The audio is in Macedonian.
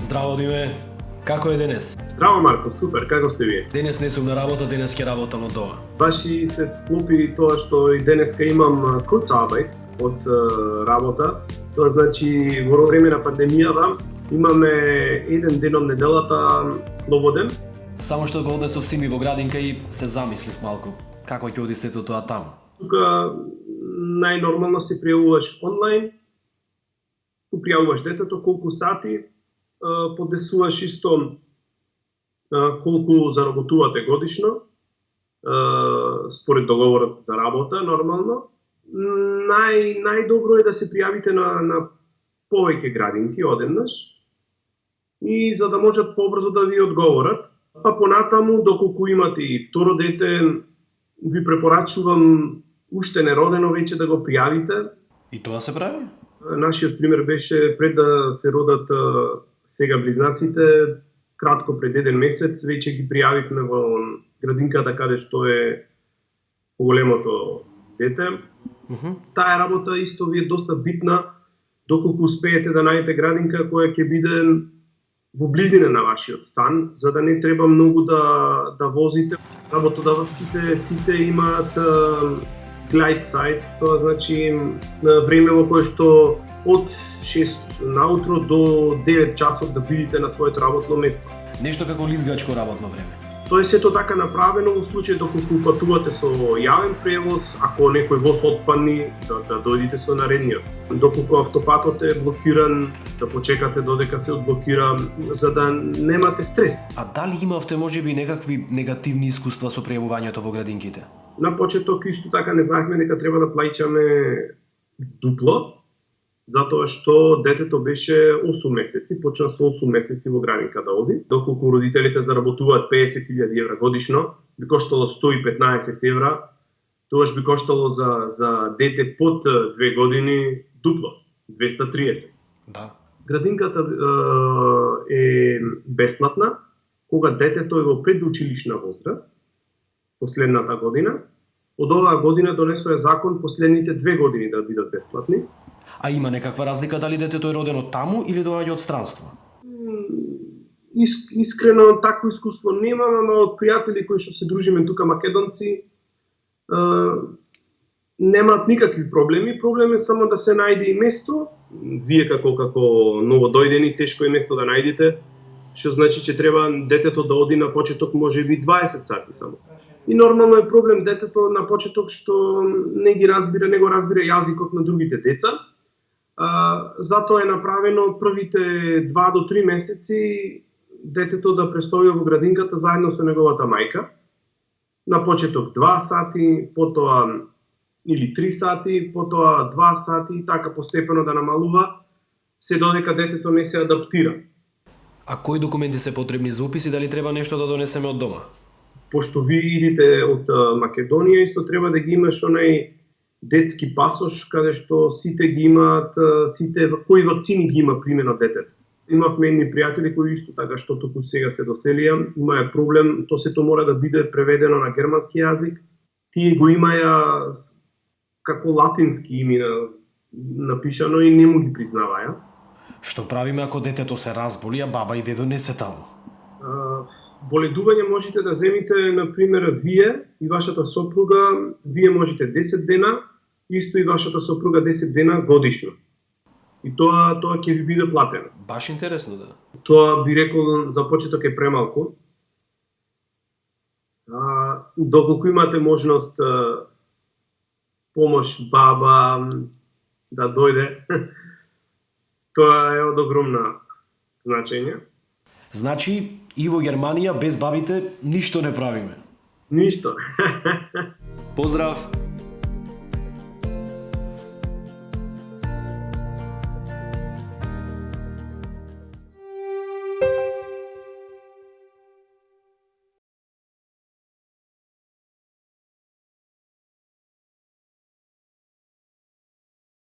Здраво, Диме. Како е денес? Здраво, Марко, супер, како сте вие? Денес не сум на работа, денес ќе работам од дома. Баш и се склопи тоа што и денеска имам куцарбајт од работа. Тоа значи во време на пандемијата имаме еден ден од неделата слободен. Само што го однесов син ми во градинка и се замислив малку. Како ќе оди сето тоа таму? Тука најнормално се пријавуваш онлайн, пријавуваш детето колку сати, подесуваш исто колку заработувате годишно, според договорот за работа, нормално. Најдобро е да се пријавите на повеќе градинки одеднаш и за да можат побрзо да ви одговорат. Па понатаму, доколку имате и второ дете, ви препорачувам уште неродено веќе да го пријавите. И тоа се прави? Нашиот пример беше пред да се родат сега близнаците, кратко пред еден месец, веќе ги пријавивме во градинката каде што е поголемото дете. Таа работа исто ви е доста битна, доколку успеете да најдете градинка која ќе биде во близина на вашиот стан, за да не треба многу да возите. Работодавците сите имаат глайд сайт, тоа значи време во кое што од 6 наутро до 9 часот да бидете на своето работно место. Нешто како лизгачко работно време. Тоа е сето така направено во случај доколку патувате со јавен превоз, ако некој воз отпадни, да дојдете со наредниот. Доколку автопатот е блокиран, да почекате додека се одблокира, за да немате стрес. А дали имавте можеби некакви негативни искуства со пријавувањето во градинките? На почеток исто така не знаевме дека треба да плаќаме дупло, затоа што детето беше 8 месеци, почна со 8 месеци во градинка да оди. Доколку родителите заработуваат 50.000 евра годишно, би коштало 115 евра, тогаш би коштало за дете под 2 години дупло, 230. Да. Градинката е бесплатна кога детето е во предучилишна возраст, последната година. Од оваа година донесува закон последните 2 години да бидат бесплатни. А има некаква разлика дали детето е родено таму или доаѓа од странство? Искрено такво искуство немам, ама од пријатели кои што се дружиме тука македонци немаат никакви проблеми. Проблем е само да се најде и место. Вие како новодојдени тешко е место да најдете, што значи че треба детето да оди на почеток можеби 20 сати само. И нормално е проблем детето на почеток што не го разбира јазикот на другите деца. Затоа е направено првите 2 до 3 месеци детето да престои во градинката заедно со неговата мајка. На почеток 2 сати, потоа или 3 сати, потоа 2 сати и така постепено да намалува се додека детето не се адаптира. А кои документи се потребни за упис и дали треба нешто да донесеме од дома? Пошто ви идите од Македонија, исто треба да ги имаш онај детски пасош, каде што сите ги имаат, кои вакцини ги има примено детето. Имавме едни пријатели кои исто така што току сега се доселија, имаја проблем, сето мора да биде преведено на германски јазик. Тие го имаја како латински име напишано и не му ги признаваја. Што правиме ако детето се разболи, а баба и дедо не се таму? Боледување можете да земите, например, вие и вашата сопруга, вие можете 10 дена, исто и вашата сопруга 10 дена годишно. И тоа ќе ви биде платено. Баш интересно, да. Тоа би рекол за почеток е премалку. Доколку имате можност помош баба да дојде, тоа е од огромна значење. Значи, и во Германија без бабите ништо не правиме. Ништо. Поздрав!